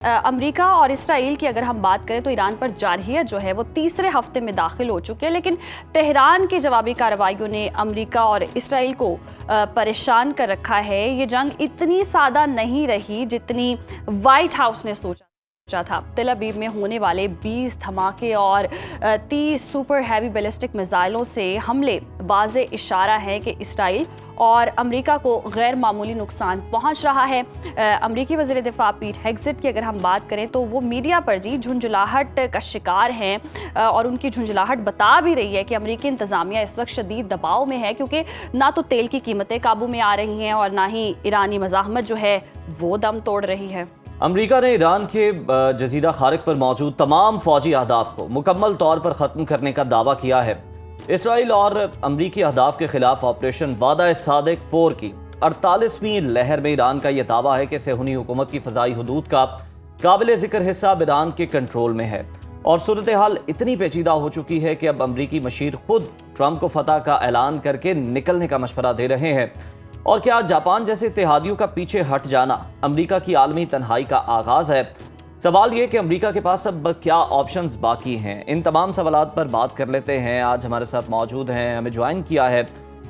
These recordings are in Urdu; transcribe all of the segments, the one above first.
امریکہ اور اسرائیل کی اگر ہم بات کریں تو ایران پر جارحیت جو ہے وہ تیسرے ہفتے میں داخل ہو چکی ہے، لیکن تہران کی جوابی کارروائیوں نے امریکہ اور اسرائیل کو پریشان کر رکھا ہے۔ یہ جنگ اتنی سادہ نہیں رہی جتنی وائٹ ہاؤس نے سوچا تھا۔ تل ابیب میں ہونے والے 20 دھماکے اور 30 سپر ہیوی بیلسٹک میزائلوں سے حملے واضح اشارہ ہے کہ اسرائیل اور امریکہ کو غیر معمولی نقصان پہنچ رہا ہے۔ امریکی وزیر دفاع پیٹ ہیگزٹ کی اگر ہم بات کریں تو وہ میڈیا پر جھنجھلاہٹ کا شکار ہیں، اور ان کی جھنجھلاہٹ بتا بھی رہی ہے کہ امریکی انتظامیہ اس وقت شدید دباؤ میں ہے، کیونکہ نہ تو تیل کی قیمتیں قابو میں آ رہی ہیں اور نہ ہی ایرانی مزاحمت جو ہے وہ دم توڑ رہی ہے۔ امریکہ نے ایران کے جزیرہ خارق پر موجود تمام فوجی اہداف کو مکمل طور پر ختم کرنے کا دعویٰ کیا ہے۔ اسرائیل اور امریکی اہداف کے خلاف آپریشن وعدہ صادق 4 کی 48ویں لہر میں ایران کا یہ دعویٰ ہے کہ صہیونی حکومت کی فضائی حدود کا قابل ذکر حصہ اب ایران کے کنٹرول میں ہے، اور صورتحال اتنی پیچیدہ ہو چکی ہے کہ اب امریکی مشیر خود ٹرمپ کو فتح کا اعلان کر کے نکلنے کا مشورہ دے رہے ہیں۔ اور کیا جاپان جیسے اتحادیوں کا پیچھے ہٹ جانا امریکہ کی عالمی تنہائی کا آغاز ہے؟ سوال یہ کہ امریکہ کے پاس اب کیا آپشنز باقی ہیں؟ ان تمام سوالات پر بات کر لیتے ہیں۔ آج ہمارے ساتھ موجود ہیں، ہمیں جوائن کیا ہے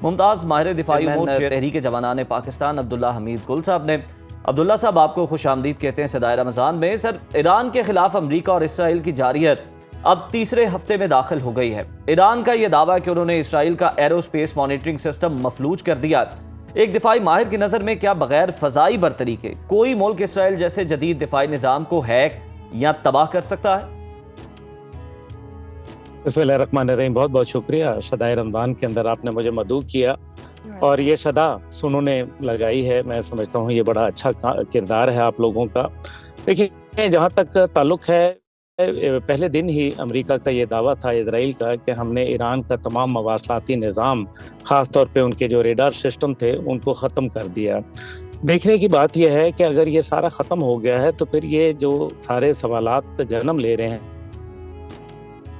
ممتاز ماہر دفاعی امور تحریک جوانان پاکستان عبداللہ حمید گل صاحب نے۔ عبداللہ صاحب، آپ کو خوش آمدید کہتے ہیں صدائے رمضان میں۔ سر، ایران کے خلاف امریکہ اور اسرائیل کی جارحیت اب تیسرے ہفتے میں داخل ہو گئی ہے۔ ایران کا یہ دعویٰ کہ انہوں نے اسرائیل کا ایرو اسپیس مانیٹرنگ سسٹم مفلوج کر دیا، ایک دفاعی ماہر کی نظر میں کیا بغیر فضائی برتری کے کوئی ملک اسرائیل جیسے جدید دفاعی نظام کو ہیک یا تباہ کر سکتا ہے؟ بسم اللہ الرحمن الرحیم، بہت بہت شکریہ۔ صدائے رمضان کے اندر آپ نے مجھے مدعو کیا اور یہ صدا سنوں نے لگائی ہے۔ میں سمجھتا ہوں یہ بڑا اچھا کردار ہے آپ لوگوں کا۔ دیکھیں، جہاں تک تعلق ہے، پہلے دن ہی امریکہ کا یہ دعویٰ تھا اسرائیل کا کہ ہم نے ایران کا تمام مواصلاتی نظام، خاص طور پہ ان کے جو ریڈار سسٹم تھے، ان کو ختم کر دیا۔ دیکھنے کی بات یہ ہے کہ اگر یہ سارا ختم ہو گیا ہے تو پھر یہ جو سارے سوالات جنم لے رہے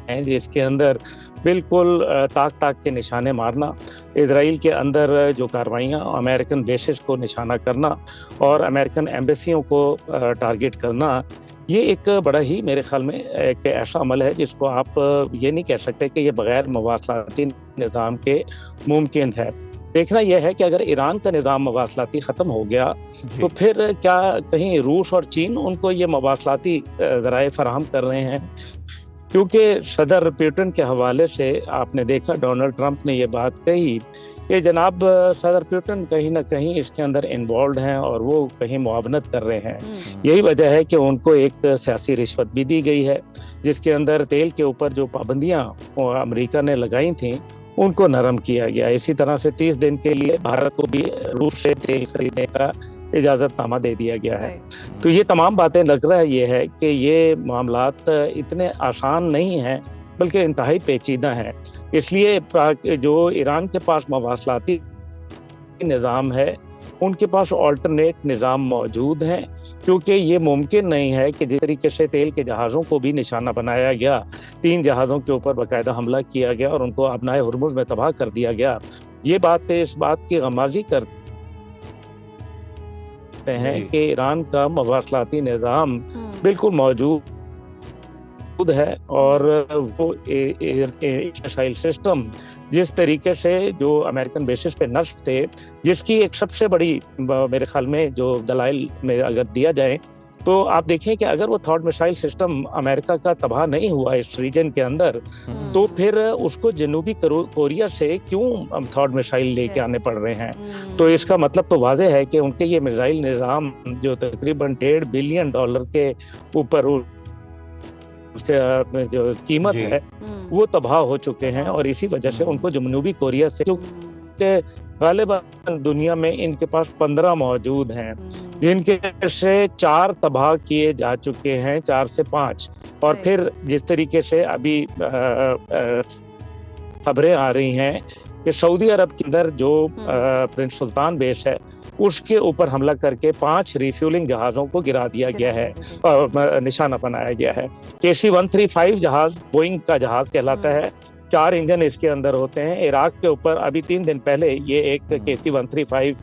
ہیں، جس کے اندر بالکل تاک کے نشانے مارنا، اسرائیل کے اندر جو کارروائیاں، امریکن بیسز کو نشانہ کرنا اور امریکن ایمبیسیوں کو ٹارگٹ کرنا، یہ ایک بڑا ہی میرے خیال میں ایک ایسا عمل ہے جس کو آپ یہ نہیں کہہ سکتے کہ یہ بغیر مواصلاتی نظام کے ممکن ہے۔ دیکھنا یہ ہے کہ اگر ایران کا نظام مواصلاتی ختم ہو گیا تو پھر کیا کہیں روس اور چین ان کو یہ مواصلاتی ذرائع فراہم کر رہے ہیں؟ کیونکہ صدر پیوٹن کے حوالے سے آپ نے دیکھا، ڈونلڈ ٹرمپ نے یہ بات کہی کہ جناب صدر پیوٹن کہیں نہ کہیں اس کے اندر انوالوڈ ہیں اور وہ کہیں معاونت کر رہے ہیں۔ یہی وجہ ہے کہ ان کو ایک سیاسی رشوت بھی دی گئی ہے، جس کے اندر تیل کے اوپر جو پابندیاں امریکہ نے لگائی تھیں ان کو نرم کیا گیا۔ اسی طرح سے 30 دن کے لیے بھارت کو بھی روس سے تیل خریدنے کا اجازت نامہ دے دیا گیا ہے۔ تو یہ تمام باتیں لگ رہا یہ ہے کہ یہ معاملات اتنے آسان نہیں ہیں بلکہ انتہائی پیچیدہ ہیں۔ اس لیے جو ایران کے پاس مواصلاتی نظام ہے، ان کے پاس آلٹرنیٹ نظام موجود ہیں، کیونکہ یہ ممکن نہیں ہے کہ جس طریقے سے تیل کے جہازوں کو بھی نشانہ بنایا گیا، 3 جہازوں کے اوپر باقاعدہ حملہ کیا گیا اور ان کو ابنائے ہرمز میں تباہ کر دیا گیا۔ یہ بات اس بات کی غمازی کرتے ہیں کہ ایران کا مواصلاتی نظام بالکل موجود ہے، اور وہ مسائل سسٹم جس طریقے سے جو امریکن بیسس پہ نصب تھے، جس کی ایک سب سے بڑی میرے خیال میں جو دلائل میں اگر دیا جائے تو آپ دیکھیں کہ اگر وہ تھاڈ مسائل سسٹم امریکہ کا تباہ نہیں ہوا اس ریجن کے اندر، تو پھر اس کو جنوبی کوریا سے کیوں تھاڈ مسائل لے کے آنے پڑ رہے ہیں؟ تو اس کا مطلب تو واضح ہے کہ ان کے یہ میزائل نظام جو تقریباً $1.5 بلین کے اوپر اس کے جو قیمت ہے وہ تباہ ہو چکے ہیں، اور اسی وجہ سے ان کو جنوبی کوریا سے، کیونکہ غالباً دنیا میں ان کے پاس 15 موجود ہیں، جن کے سے 4 تباہ کیے جا چکے ہیں، 4 سے 5، اور پھر جس طریقے سے ابھی خبریں آ رہی ہیں کہ سعودی عرب کے اندر جو پرنس سلطان بیس ہے، اس کے اوپر حملہ کر کے 5 ریفیولنگ جہازوں کو گرا دیا گیا ہے اور نشانہ بنایا گیا ہے۔ KC-135 جہاز بوئنگ کا جہاز کہلاتا ہے، 4 انجن اس کے اندر ہوتے ہیں۔ عراق کے اوپر ابھی 3 دن پہلے یہ ایک KC-135